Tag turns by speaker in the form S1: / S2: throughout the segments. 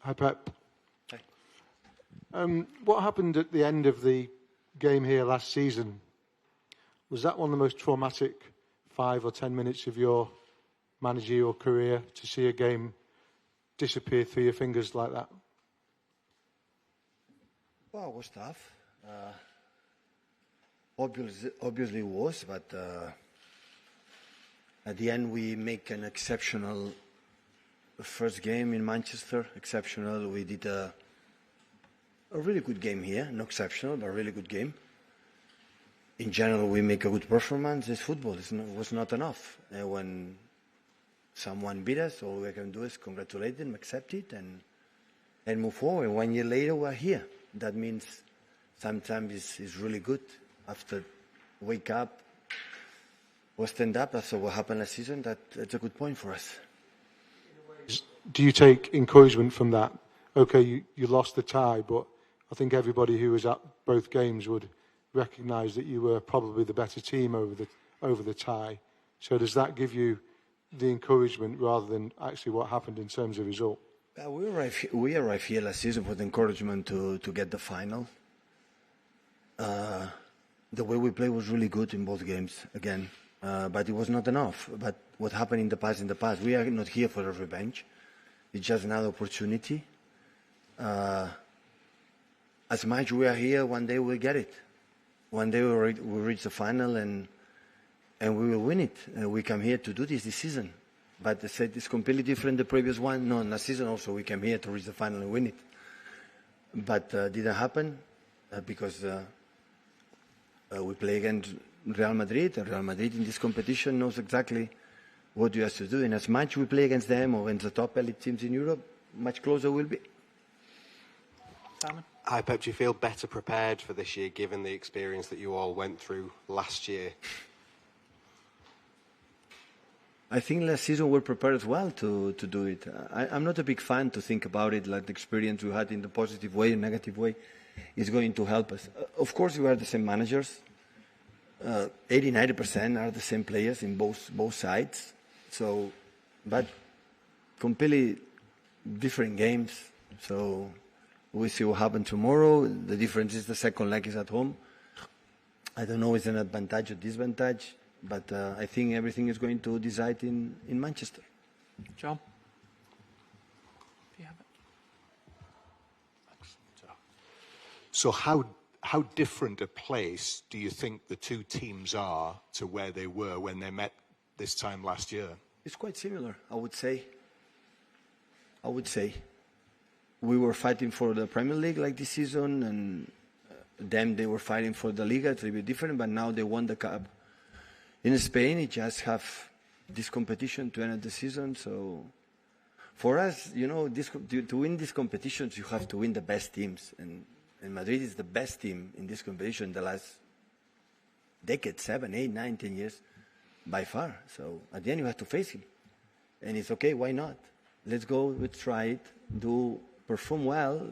S1: Hi, Pep.
S2: Hi.
S1: What happened at the end of the game here last season? Was that one of the most traumatic 5 or 10 minutes of your managerial career, to see a game disappear through your fingers like that?
S2: Well, it was tough. Obviously it was, but at the end we make an exceptional first game in Manchester. Exceptional. We did a really good game here. Not exceptional, but a really good game. In general, we make a good performance. It's football. It was not enough. When someone beat us, all we can do is congratulate them, accept it, and move forward. 1 year later, we're here. That means sometimes it's really good after wake up or stand up after what happened last season. That's a good point for us.
S1: Do you take encouragement from that? Okay, you lost the tie, but I think everybody who was at both games would recognise that you were probably the better team over the tie. So does that give you the encouragement rather than actually what happened in terms of result?
S2: We arrived here last season with encouragement to get the final. The way we played was really good in both games again, but it was not enough. But what happened in the past, we are not here for a revenge. It's just another opportunity. As much we are here, one day we'll get it. One day we'll reach the final and we will win it. We come here to do this season. But I said it's completely different the previous one. No, last season also we came here to reach the final and win it. But didn't happen because we play against Real Madrid. And Real Madrid in this competition knows exactly what you have to do. And as much we play against them or against the top elite teams in Europe, much closer we'll be.
S3: Simon?
S4: Hi, Pep. Do you feel better prepared for this year, given the experience that you all went through last year?
S2: I think last season we're prepared as well to do it. I'm not a big fan to think about it like the experience we had in the positive way and negative way is going to help us. Of course, we are the same managers. 80-90% are the same players in both sides. So, but completely different games. So we'll see what happens tomorrow. The difference is the second leg is at home. I don't know if it's an advantage or disadvantage. But I think everything is going to decide in Manchester.
S3: John? Do you have it?
S5: Thanks. So how different a place do you think the two teams are to where they were when they met this time last year?
S2: It's quite similar, I would say. We were fighting for the Premier League like this season, and them, they were fighting for the Liga. It's a bit different, but now they won the Cup. In Spain, it just have this competition to end the season. So for us, to win these competitions, you have to win the best teams. And Madrid is the best team in this competition in the last decade, 7, 8, 9, 10 years, by far. So at the end, you have to face him. And it's okay, why not? Let's go, let's try it, perform well.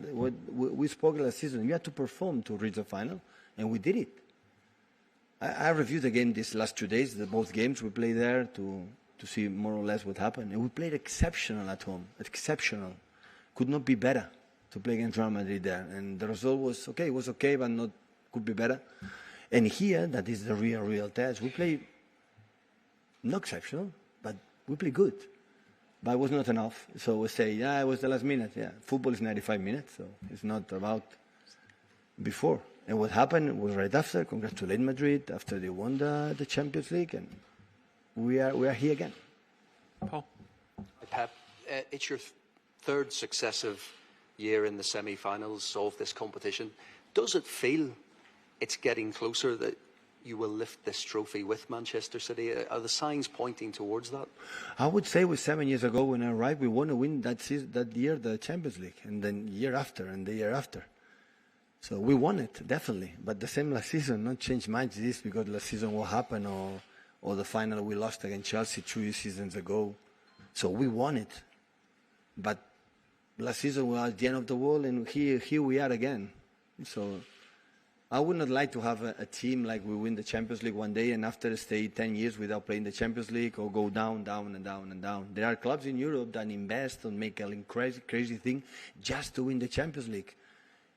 S2: We spoke last season, you have to perform to reach the final, and we did it. I reviewed again these last 2 days, both games we played there to see more or less what happened. And we played exceptional at home, exceptional. Could not be better to play against Real Madrid there. And the result was okay, it was okay, but not could be better. And here, that is the real test. We play not exceptional, but we play good. But it was not enough. So we say, it was the last minute. Yeah, football is 95 minutes, so it's not about before. And what happened was right after, congratulate Madrid, after they won the Champions League, and we are here again.
S3: Paul?
S6: Pep, it's your third successive year in the semi-finals of this competition. Does it feel it's getting closer that you will lift this trophy with Manchester City? Are the signs pointing towards that?
S2: I would say with 7 years ago when I arrived, we want to win that year the Champions League, and then year after and the year after. So we won it, definitely. But the same last season, not changed much this because last season what happened or the final we lost against Chelsea 2 seasons ago. So we won it. But last season we were at the end of the world and here we are again. So I would not like to have a team like we win the Champions League one day and after stay 10 years without playing the Champions League or go down, down, and down, and down. There are clubs in Europe that invest and make a crazy thing just to win the Champions League.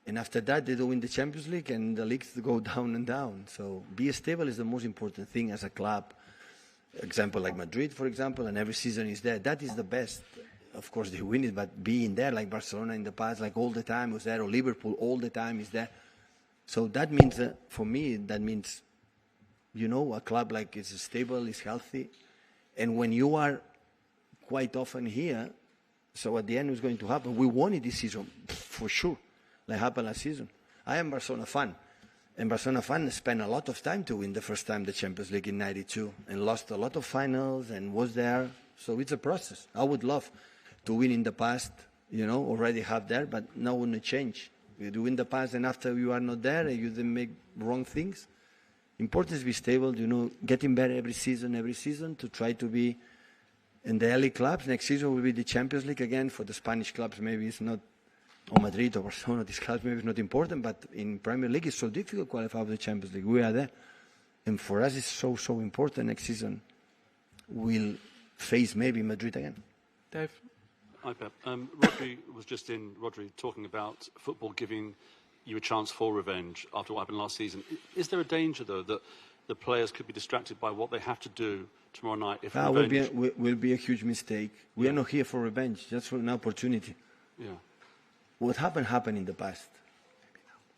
S2: And after that, they don't win the Champions League and the leagues go down and down. So be stable is the most important thing as a club. Example like Madrid, for example, and every season is there. That is the best. Of course, they win it, but being there like Barcelona in the past, like all the time was there, or Liverpool all the time is there. So that means, for me, that means, a club like is stable, is healthy. And when you are quite often here, so at the end what's going to happen? We won it this season, for sure, like happened last season. I am Barcelona fan. And Barcelona fan spent a lot of time to win the first time the Champions League in '92 and lost a lot of finals and was there. So it's a process. I would love to win in the past, already have there, but now want to change. You do in the past and after you are not there and you then make wrong things. Important is be stable, getting better every season to try to be in the early clubs. Next season will be the Champions League again. For the Spanish clubs, maybe it's not, or Madrid or Barcelona, these clubs maybe it's not important, but in Premier League it's so difficult to qualify for the Champions League. We are there. And for us it's so important. Next season we'll face maybe Madrid again.
S3: Dave?
S7: Hi, Pep. Rodri talking about football giving you a chance for revenge after what happened last season. Is there a danger, though, that the players could be distracted by what they have to do tomorrow night if revenge...
S2: will be a huge mistake. We are not here for revenge, just for an opportunity.
S7: Yeah.
S2: What happened in the past.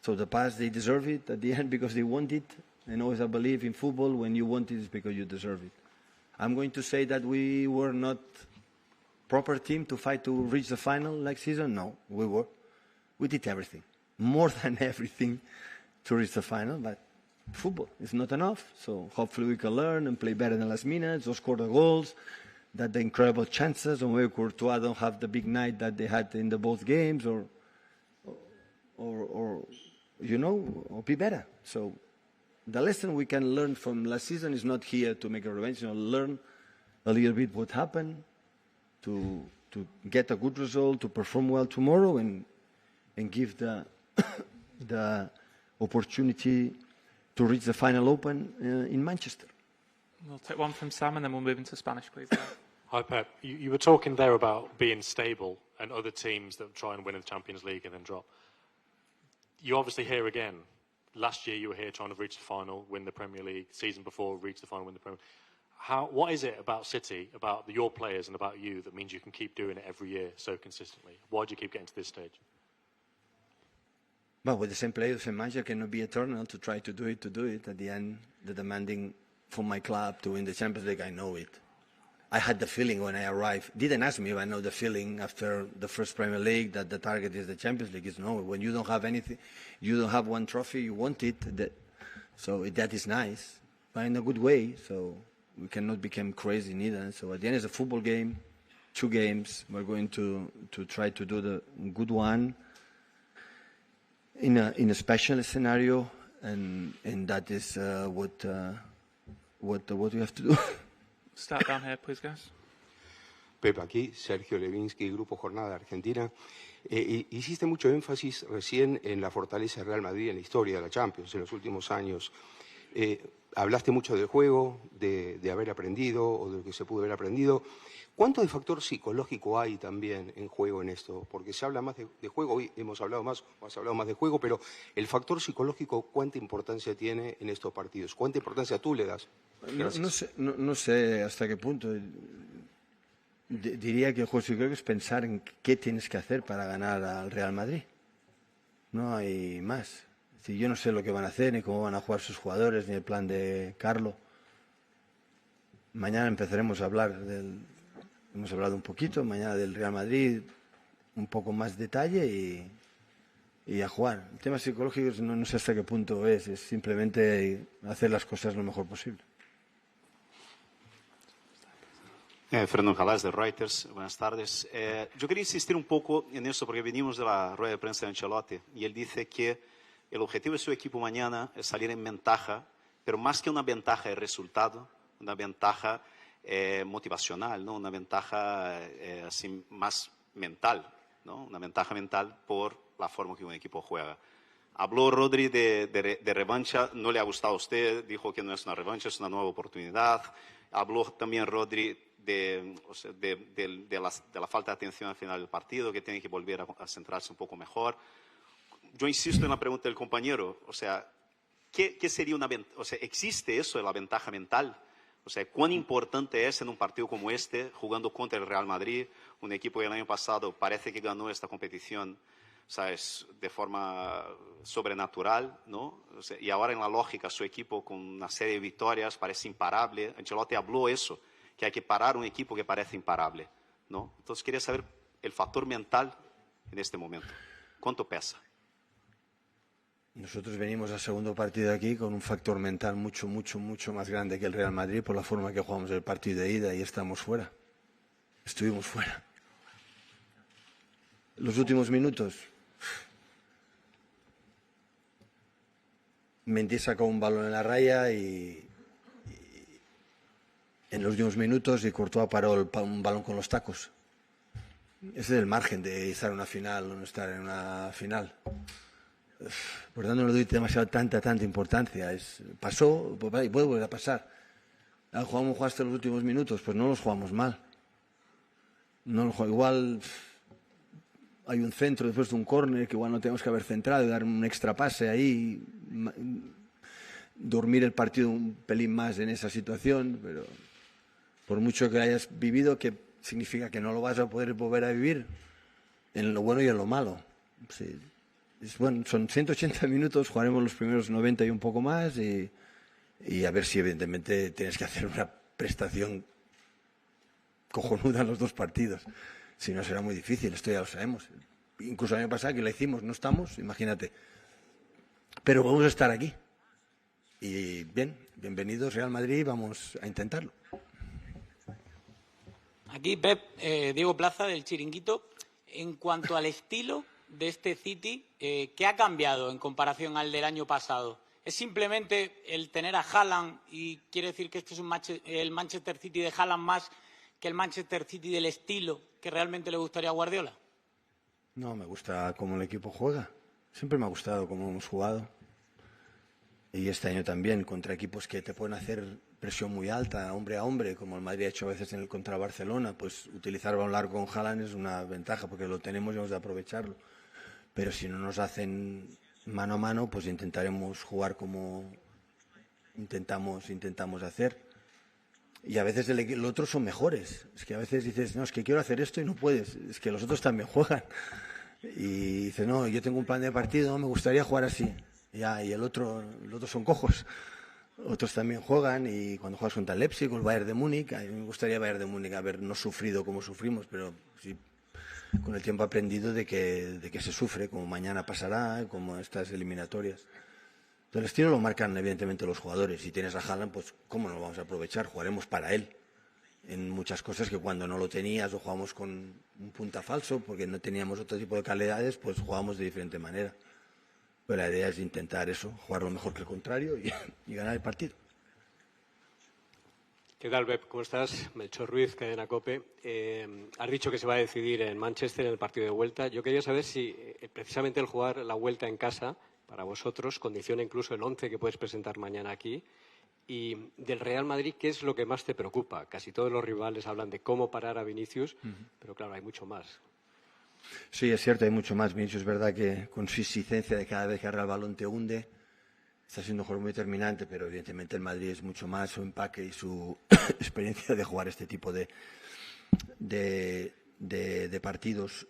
S2: So the past, they deserve it at the end because they want it. And always I believe in football, when you want it, it's because you deserve it. I'm going to say that we were not proper team to fight to reach the final next season? No, we were. We did everything, more than everything, to reach the final. But football is not enough. So hopefully we can learn and play better in the last minutes, or score the goals, that the incredible chances, or maybe Courtois don't have the big night that they had in the both games, or be better. So the lesson we can learn from last season is not here to make a revenge. Learn a little bit what happened, to get a good result, to perform well tomorrow, and give the opportunity to reach the final open in Manchester.
S3: We'll take one from Sam and then we'll move into Spanish, please.
S8: Hi, Pep. You were talking there about being stable and other teams that try and win the Champions League and then drop. You're obviously here again. Last year you were here trying to reach the final, win the Premier League. Season before, reach the final, win the Premier League. What is it about City, about your players and about you that means you can keep doing it every year so consistently? Why do you keep getting to this stage?
S2: But with the same players, same manager cannot be eternal to try to do it. At the end, the demanding from my club to win the Champions League, I know it. I had the feeling when I arrived. Didn't ask me if I know the feeling after the first Premier League that the target is the Champions League. It's no. When you don't have anything, you don't have one trophy, you want it. That is nice, but in a good way. So we cannot become crazy neither. So at the end, it's a football game, 2 games. We're going to try to do the good one in a special scenario, and that is what we have to do.
S3: Start down here, please, guys.
S9: Pepe, aquí, Sergio Levinsky, Grupo Jornada de Argentina. Hiciste mucho énfasis recién en la fortaleza del Real Madrid en la historia de la Champions en los últimos años. Hablaste mucho del juego, de haber aprendido o de lo que se pudo haber aprendido. ¿Cuánto de factor psicológico hay también en juego en esto? Porque se habla más de juego, hoy has hablado más de juego, pero el factor psicológico, ¿cuánta importancia tiene en estos partidos? ¿Cuánta importancia tú le das?
S2: No sé hasta qué punto. Diría que el juego psicológico es pensar en qué tienes que hacer para ganar al Real Madrid. No hay más. Yo no sé lo que van a hacer, ni cómo van a jugar sus jugadores, ni el plan de Carlo. Mañana empezaremos a hablar hemos hablado un poquito, mañana del Real Madrid, un poco más detalle y a jugar. El tema psicológico no sé hasta qué punto es simplemente hacer las cosas lo mejor posible.
S10: Fernando Jalás de Reuters, buenas tardes. Yo quería insistir un poco en esto porque venimos de la rueda de prensa de Ancelotti y él dice que el objetivo de su equipo mañana es salir en ventaja, pero más que una ventaja de resultado, una ventaja motivacional, ¿no? Una ventaja así más mental, ¿no? Una ventaja mental por la forma que un equipo juega. Habló Rodri de revancha, no le ha gustado a usted, dijo que no es una revancha, es una nueva oportunidad. Habló también Rodri de la falta de atención al final del partido, que tiene que volver a centrarse un poco mejor. Yo insisto en la pregunta del compañero, o sea, ¿qué sería una ventaja? O sea, ¿existe eso de la ventaja mental? O sea, ¿cuán importante es en un partido como este, jugando contra el Real Madrid, un equipo que el año pasado parece que ganó esta competición, ¿sabes?, de forma sobrenatural, ¿no? O sea, y ahora en la lógica su equipo con una serie de victorias parece imparable. Ancelotti habló eso, que hay que parar un equipo que parece imparable, ¿no? Entonces quería saber el factor mental en este momento. ¿Cuánto pesa?
S2: Nosotros venimos al segundo partido aquí con un factor mental mucho más grande que el Real Madrid por la forma que jugamos el partido de ida y estamos fuera. Estuvimos fuera. Los últimos minutos. Mendy sacó un balón en la raya y en los últimos minutos y Courtois paró un balón con los tacos. Ese es el margen de estar en una final o no estar en una final. Por tanto, no le doy tanta importancia. Pasó y puede volver a pasar. ¿Jugamos hasta los últimos minutos? Pues no los jugamos mal. Igual hay un centro después de un córner que igual no tenemos que haber centrado y dar un extra pase ahí, dormir el partido un pelín más en esa situación, pero por mucho que hayas vivido, que significa que no lo vas a poder volver a vivir en lo bueno y en lo malo. Sí. Bueno, son 180 minutos, jugaremos los primeros 90 y un poco más y a ver si evidentemente tienes que hacer una prestación cojonuda en los dos partidos. Si no será muy difícil, esto ya lo sabemos. Incluso el año pasado que lo hicimos, no estamos, imagínate. Pero vamos a estar aquí. Y bien, bienvenidos Real Madrid, vamos a intentarlo.
S11: Aquí Pep, Diego Plaza del Chiringuito. En cuanto al estilo de este City, ¿qué ha cambiado en comparación al del año pasado? ¿Es simplemente el tener a Haaland y quiere decir que este es el Manchester City de Haaland más que el Manchester City del estilo que realmente le gustaría a Guardiola?
S2: No, me gusta cómo el equipo juega. Siempre me ha gustado cómo hemos jugado. Y este año también, contra equipos que te pueden hacer presión muy alta, hombre a hombre, como el Madrid ha hecho a veces contra Barcelona, pues utilizar balón largo con Haaland es una ventaja, porque lo tenemos y hemos de aprovecharlo. Pero si no nos hacen mano a mano, pues intentaremos jugar como intentamos hacer. Y a veces el otro son mejores. Es que a veces dices, no, es que quiero hacer esto y no puedes. Es que los otros también juegan. Y dices, no, yo tengo un plan de partido, no, me gustaría jugar así. Ya, y los otros son cojos. Otros también juegan y cuando juegas contra el Leipzig o el Bayern de Múnich, a mí me gustaría Bayern de Múnich haber no sufrido como sufrimos, pero sí, con el tiempo he aprendido de que se sufre, como mañana pasará, como estas eliminatorias. El estilo lo marcan evidentemente los jugadores. Si tienes a Haaland, pues ¿cómo no lo vamos a aprovechar? Jugaremos para él en muchas cosas que cuando no lo tenías o jugamos con un punta falso porque no teníamos otro tipo de calidades, pues jugamos de diferente manera. Pero la idea es intentar eso, jugar lo mejor que el contrario y ganar el partido.
S12: ¿Qué tal, Pep? ¿Cómo estás? Melchor Ruiz, Cadena COPE. Has dicho que se va a decidir en Manchester en el partido de vuelta. Yo quería saber si precisamente el jugar la vuelta en casa para vosotros condiciona incluso el 11 que puedes presentar mañana aquí. Y del Real Madrid, ¿qué es lo que más te preocupa? Casi todos los rivales hablan de cómo parar a Vinicius, pero claro, hay mucho más.
S2: Sí, es cierto, hay mucho más. Vinicius es verdad que con su insistencia de cada vez que agarra el balón te hunde. Está siendo un jugador muy determinante, pero evidentemente el Madrid es mucho más su empaque y su experiencia de jugar este tipo de partidos.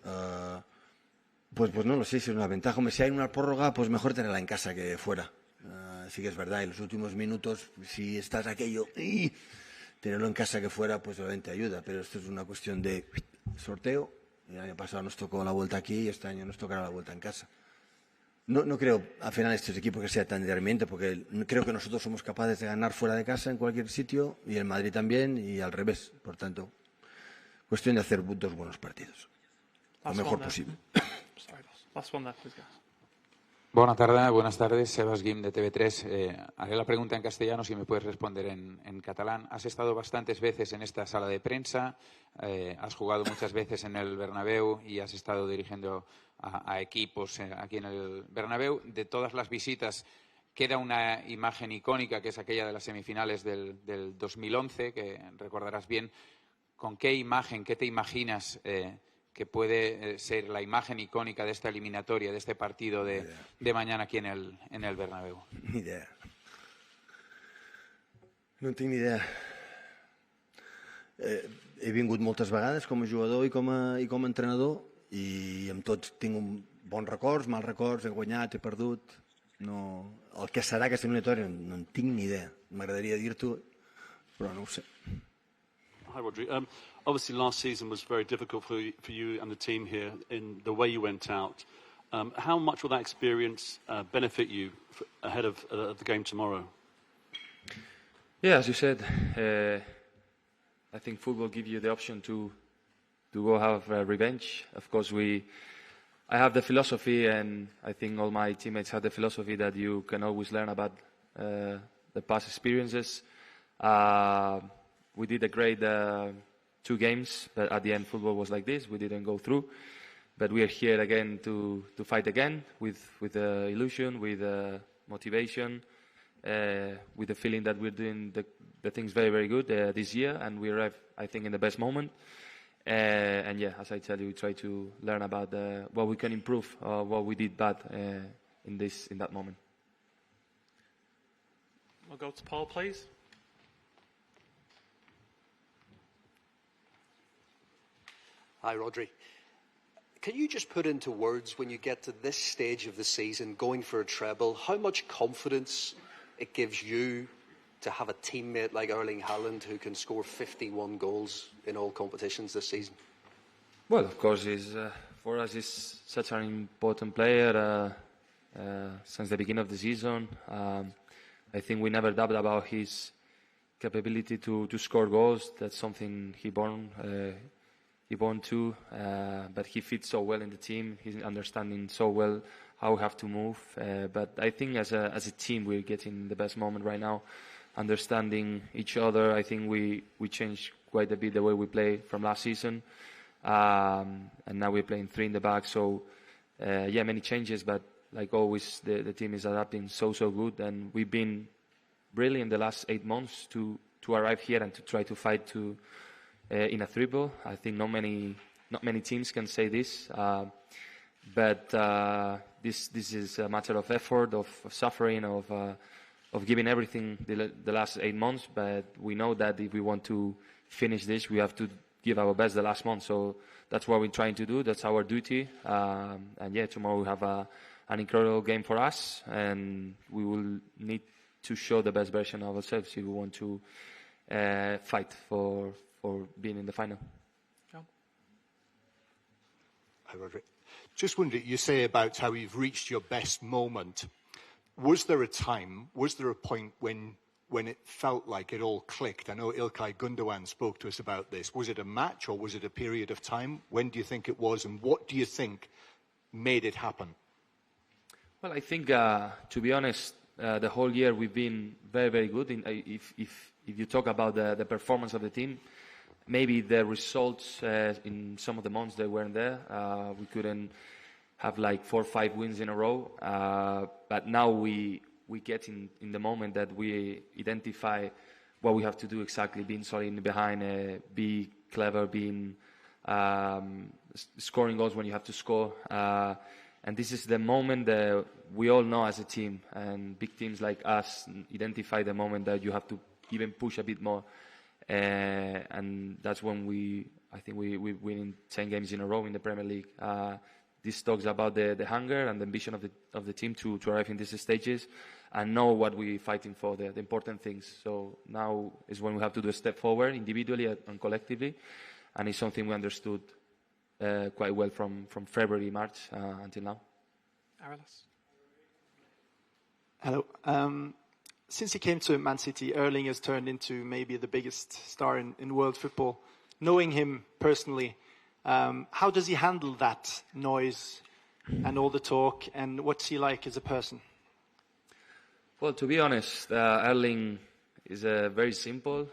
S2: Pues no lo sé si es una ventaja. Si hay una prórroga, pues mejor tenerla en casa que fuera. Sí que es verdad, en los últimos minutos, si estás aquello, tenerlo en casa que fuera, pues obviamente ayuda. Pero esto es una cuestión de sorteo. El año pasado nos tocó la vuelta aquí y este año nos tocará la vuelta en casa. No creo al final estos equipos que sea tan determinante, porque creo que nosotros somos capaces de ganar fuera de casa en cualquier sitio y el Madrid también y al revés. Por tanto, cuestión de hacer dos buenos partidos. Lo mejor posible.
S3: Sorry, boss. Last one there, please, guys.
S13: Buenas tardes, Sebas Guim de TV3. Haré la pregunta en castellano, si me puedes responder en catalán. Has estado bastantes veces en esta sala de prensa, has jugado muchas veces en el Bernabeu y has estado dirigiendo a equipos aquí en el Bernabeu. De todas las visitas queda una imagen icónica, que es aquella de las semifinales del 2011, que recordarás bien. ¿Con qué imagen, qué te imaginas que puede ser la imagen icónica de esta eliminatoria, de este partido de mañana aquí en el Bernabéu?
S2: Ni idea. No tinc ni idea. He vingut moltes vegades com a jugador i com a entrenador i amb tots tinc bons records, mals records, he guanyat, he perdut. No, el que serà aquesta eliminatòria no en tinc ni idea. M'agradaria dir-t'ho, però no ho sé.
S7: Hi, Rodri. Obviously, last season was very difficult for you and the team here in the way you went out. How much will that experience benefit you ahead of the game tomorrow?
S14: Yeah, as you said, I think football gives you the option to go have revenge. Of course, I have the philosophy, and I think all my teammates have the philosophy that you can always learn about the past experiences. We did a great 2 games, but at the end football was like this. We didn't go through, but we are here again to fight again with illusion, with motivation, with the feeling that we're doing the things very, very good this year, and we arrive, I think, in the best moment. And yeah, as I tell you, we try to learn about what we can improve, what we did bad in that moment.
S3: We'll go to Paul, please.
S6: Hi, Rodri. Can you just put into words, when you get to this stage of the season, going for a treble, how much confidence it gives you to have a teammate like Erling Haaland who can score 51 goals in all competitions this season?
S14: Well, of course, for us he's such an important player since the beginning of the season. I think we never doubted about his capability to score goals. That's something he born to, but he fits so well in the team. He's understanding so well how we have to move. But I think as a team we're getting the best moment right now, understanding each other. I think we changed quite a bit the way we play from last season, and now we're playing 3 in the back. So many changes, but like always the team is adapting so good, and we've been really in the last 8 months to arrive here and to try to fight in a triple. I think not many teams can say this, but this is a matter of effort, of suffering, of giving everything the last 8 months. But we know that if we want to finish this, we have to give our best the last month. So that's what we're trying to do. That's our duty. And yeah, tomorrow we have an incredible game for us, and we will need to show the best version of ourselves if we want to fight for being in the final.
S3: John?
S5: Hi, Rodri. Just wondered, you say about how you've reached your best moment. Was there a point when it felt like it all clicked? I know Ilkay Gundogan spoke to us about this. Was it a match or was it a period of time? When do you think it was, and what do you think made it happen?
S14: Well, I think, to be honest, the whole year we've been very, very good. If you talk about the performance of the team, maybe the results in some of the months they weren't there. We couldn't have like 4 or 5 wins in a row. But now we get in the moment that we identify what we have to do exactly, being solid behind, be clever, being scoring goals when you have to score. And this is the moment that we all know as a team, and big teams like us identify the moment that you have to even push a bit more. And that's when I think we win 10 games in a row in the Premier League. This talks about the hunger and the ambition of the team to arrive in these stages and know what we're fighting for, the important things. So now is when we have to do a step forward individually and collectively, and it's something we understood quite well from February, March until now.
S3: Arilas?
S15: Hello. Since he came to Man City, Erling has turned into maybe the biggest star in world football. Knowing him personally, how does he handle that noise and all the talk, and what's he like as a person?
S14: Well, to be honest, Erling is very simple,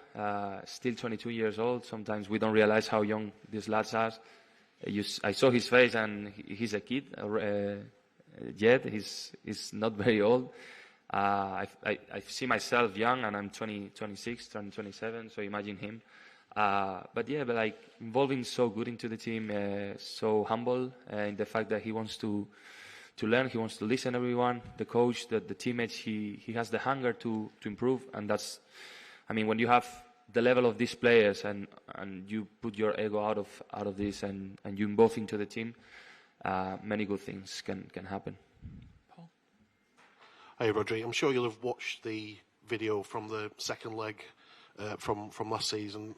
S14: still 22 years old. Sometimes we don't realize how young these lads are. I saw his face and he's a kid yet. He's not very old. I see myself young and I'm 26, turning 27, so imagine him. But like involving so good into the team, so humble in the fact that he wants to learn, he wants to listen to everyone, the coach, the teammates. He has the hunger to improve, and that's, I mean, when you have the level of these players and you put your ego out of this and you involve into the team, many good things can happen.
S3: Paul?
S16: Hey Rodri, I'm sure you'll have watched the video from the second leg from last season.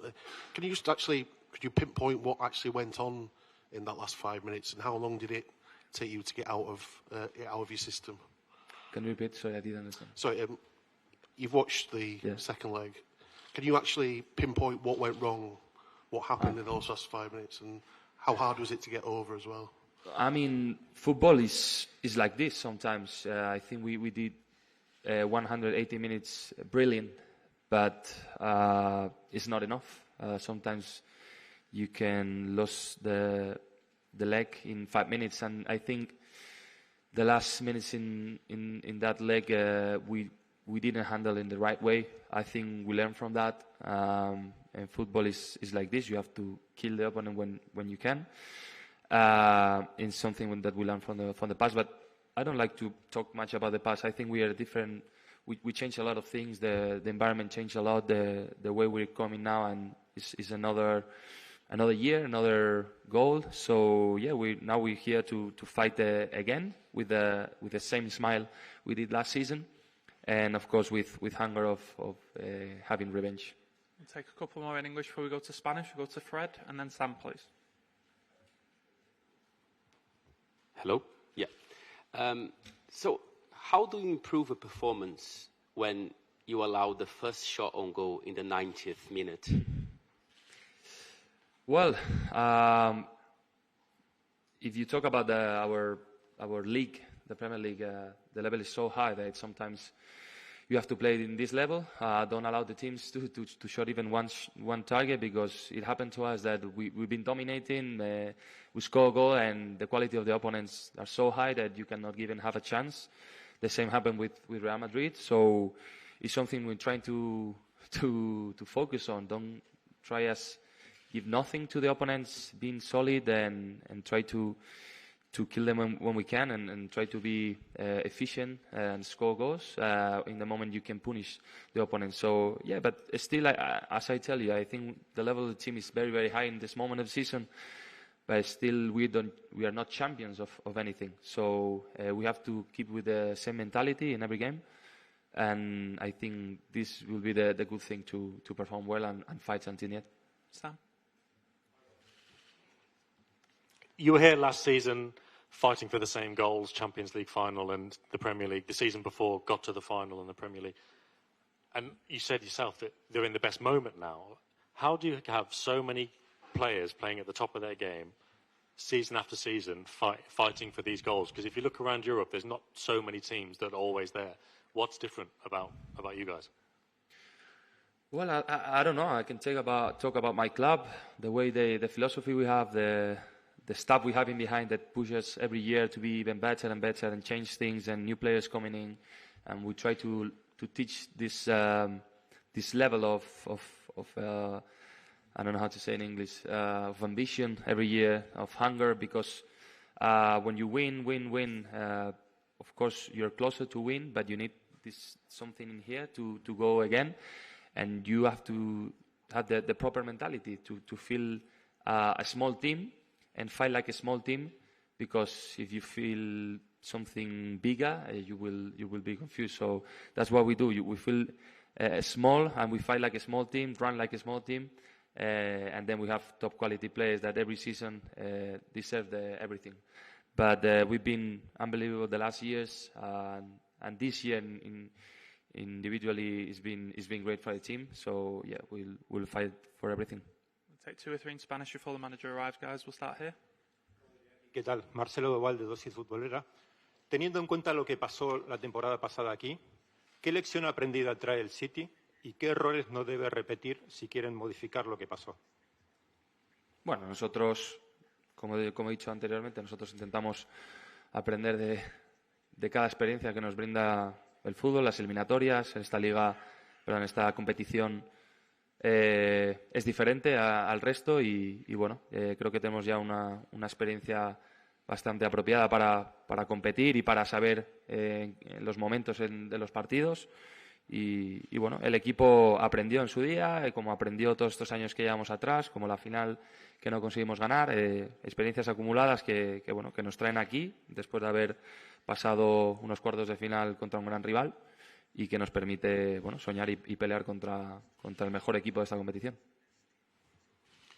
S16: Can you just could you pinpoint what actually went on in that last 5 minutes, and how long did it take you to get out of your system?
S14: Can you repeat? Sorry, I didn't understand.
S16: Sorry, you've watched the second leg. Can you actually pinpoint what went wrong, what happened in those last 5 minutes, and how hard was it to get over as well?
S14: I mean, football is like this sometimes. I think we did 180 minutes brilliant, but it's not enough. Sometimes you can lose the leg in 5 minutes, and I think the last minutes in that leg we didn't handle in the right way. I think we learned from that, and football is like this. You have to kill the opponent when you can. It's something that we learned from the past, but I don't like to talk much about the past. I think we are different. We changed a lot of things. The environment changed a lot. The way we're coming now, and is another year, another goal. So yeah, we're here to fight again with the same smile we did last season, and of course with hunger of having revenge.
S3: We'll take a couple more in English before we go to Spanish. We'll go to Fred and then Sam, please.
S17: Hello. Yeah. So how do you improve a performance when you allow the first shot on goal in the 90th minute?
S14: Well, if you talk about our league, the Premier League, the level is so high that sometimes you have to play in this level. Don't allow the teams to shot even one target, because it happened to us that we've been dominating. We score a goal and the quality of the opponents are so high that you cannot even have a chance. The same happened with Real Madrid. So it's something we're trying to focus on. Don't try us give nothing to the opponents, being solid and try to kill them when we can, and try to be efficient and score goals in the moment you can punish the opponent. So yeah, but still, as I tell you, I think the level of the team is very, very high in this moment of the season. But still, we are not champions of anything. So we have to keep with the same mentality in every game, and I think this will be the good thing to perform well and fight until the end.
S3: Sam?
S8: You were here last season fighting for the same goals, Champions League final and the Premier League. The season before got to the final in the Premier League. And you said yourself that they're in the best moment now. How do you have so many players playing at the top of their game, season after season, fighting for these goals? Because if you look around Europe, there's not so many teams that are always there. What's different about you guys?
S14: Well, I don't know. I can talk about my club, the way the philosophy we have, the staff we have in behind that pushes every year to be even better and better and change things, and new players coming in, and we try to teach this level of I don't know how to say in English, of ambition every year, of hunger, because when you win, of course you're closer to win, but you need something in here to go again, and you have to have the proper mentality to feel a small team and fight like a small team, because if you feel something bigger, you will be confused. So that's what we do. We feel small and we fight like a small team, run like a small team, and then we have top quality players that every season deserve everything. But we've been unbelievable the last years, and this year individually it's been great for the team. So yeah, we'll fight for everything.
S3: We'll take 2 or 3 in Spanish before the manager arrives, guys. We'll start here.
S18: ¿qué tal? Marcelo Doval, de Dosis Futbolera. Teniendo en cuenta lo que pasó la temporada pasada aquí, ¿qué lección aprendida trae el City y qué errores no debe repetir si quieren modificar lo que pasó?
S14: Bueno, nosotros, como he dicho anteriormente, nosotros intentamos aprender de cada experiencia que nos brinda el fútbol, las eliminatorias, en esta liga, pero en esta competición es diferente al resto y bueno, creo que tenemos ya una experiencia bastante apropiada para competir y para saber en los momentos de los partidos. Y bueno, el equipo aprendió en su día, como aprendió todos estos años que llevamos atrás, como la final que no conseguimos ganar, experiencias acumuladas que nos traen aquí, después de haber pasado unos cuartos de final contra un gran rival y que nos permite soñar y pelear contra el mejor equipo de esta competición.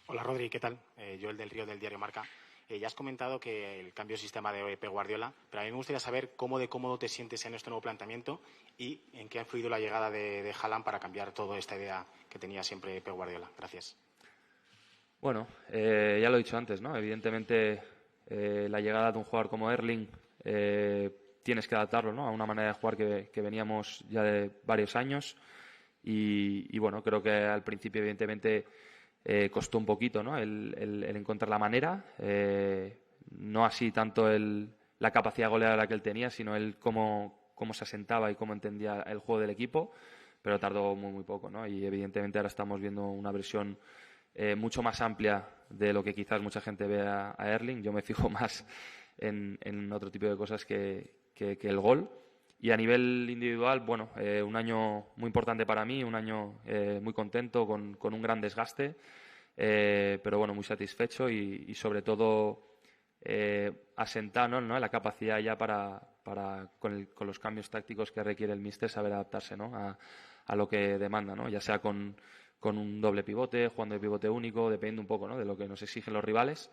S19: Hola Rodri, ¿qué tal? Joel del Río del diario Marca. Ya has comentado que el cambio de sistema de Pep Guardiola, pero a mí me gustaría saber cómo de cómodo te sientes en este nuevo planteamiento y en qué ha influido la llegada de Haaland para cambiar toda esta idea que tenía siempre Pep Guardiola. Gracias.
S14: Bueno, ya lo he dicho antes, ¿no? Evidentemente la llegada de un jugador como Erling tienes que adaptarlo, ¿no? A una manera de jugar que veníamos ya de varios años y bueno, creo que al principio evidentemente costó un poquito, ¿no? el encontrar la manera, no así tanto la capacidad goleadora que él tenía, sino el cómo se asentaba y cómo entendía el juego del equipo, pero tardó muy poco, ¿no? Y evidentemente ahora estamos viendo una versión mucho más amplia de lo que quizás mucha gente ve a Erling. Yo me fijo más en otro tipo de cosas que el gol. Y a nivel individual, bueno, un año muy importante para mí, un año muy contento, con un gran desgaste, pero bueno, muy satisfecho y sobre todo asentado, ¿no? La capacidad ya con los cambios tácticos que requiere el míster, saber adaptarse, ¿no? a lo que demanda, ¿no? Ya sea con un doble pivote, jugando de pivote único, depende un poco, ¿no? De lo que nos exigen los rivales.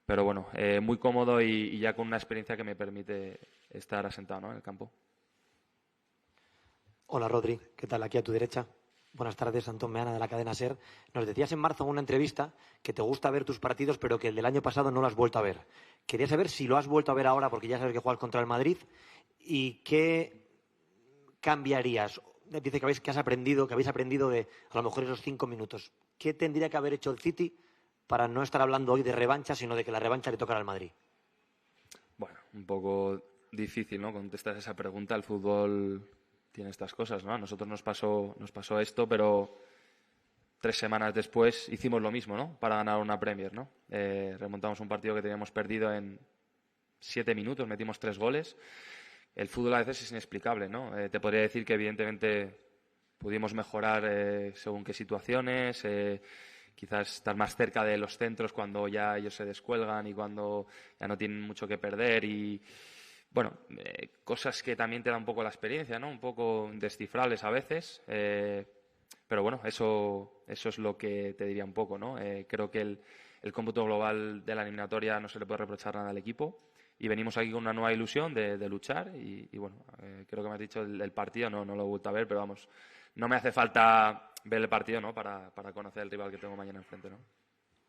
S14: Pero bueno, muy cómodo y ya con una experiencia que me permite estar asentado, ¿no? En el campo.
S20: Hola Rodri, ¿qué tal? Aquí a tu derecha. Buenas tardes, Antón Meana de la cadena SER. Nos decías en marzo en una entrevista que te gusta ver tus partidos, pero que el del año pasado no lo has vuelto a ver. Quería saber si lo has vuelto a ver ahora, porque ya sabes que juegas contra el Madrid, y qué cambiarías. Dice que habéis aprendido de a lo mejor esos 5 minutos. ¿Qué tendría que haber hecho el City para no estar hablando hoy de revancha, sino de que la revancha le tocara al Madrid?
S14: Bueno, un poco difícil, ¿no? Contestar esa pregunta. El fútbol tiene estas cosas, ¿no? A nosotros nos pasó esto, pero 3 semanas después hicimos lo mismo, ¿no? Para ganar una Premier, ¿no? Remontamos un partido que teníamos perdido en 7 minutos, metimos 3 goles. El fútbol a veces es inexplicable, ¿no? Te podría decir que evidentemente pudimos mejorar según qué situaciones, quizás estar más cerca de los centros cuando ya ellos se descuelgan y cuando ya no tienen mucho que perder y bueno, cosas que también te dan un poco la experiencia, ¿no? Un poco indescifrables a veces, pero bueno, eso es lo que te diría un poco, ¿no? Creo que el cómputo global de la eliminatoria no se le puede reprochar nada al equipo y venimos aquí con una nueva ilusión de luchar y bueno, creo que me has dicho el partido, no lo he vuelto a ver, pero vamos, no me hace falta ver el partido, ¿no? Para conocer el rival que tengo mañana enfrente, ¿no?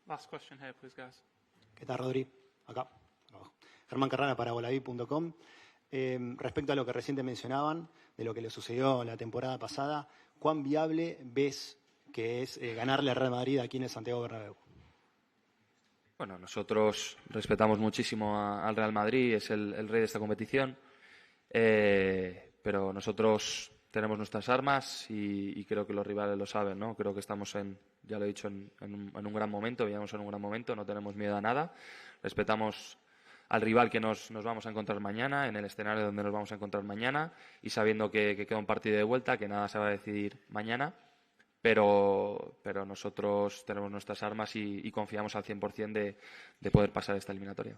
S3: Last question here, please, guys.
S21: ¿Qué tal, Rodri? Acá, abajo. Germán Carrana para volavi.com. Respecto a lo que recién te mencionaban, de lo que le sucedió la temporada pasada, ¿cuán viable ves que es ganarle al Real Madrid aquí en el Santiago Bernabéu?
S14: Bueno, nosotros respetamos muchísimo al Real Madrid, es el rey de esta competición, pero nosotros tenemos nuestras armas y creo que los rivales lo saben, ¿no? Creo que estamos ya lo he dicho, en un gran momento, veníamos en un gran momento, no tenemos miedo a nada, respetamos al rival que nos vamos a encontrar mañana, en el escenario donde nos vamos a encontrar mañana y sabiendo que queda un partido de vuelta, que nada se va a decidir mañana, pero nosotros tenemos nuestras armas y confiamos al 100% de poder pasar esta eliminatoria.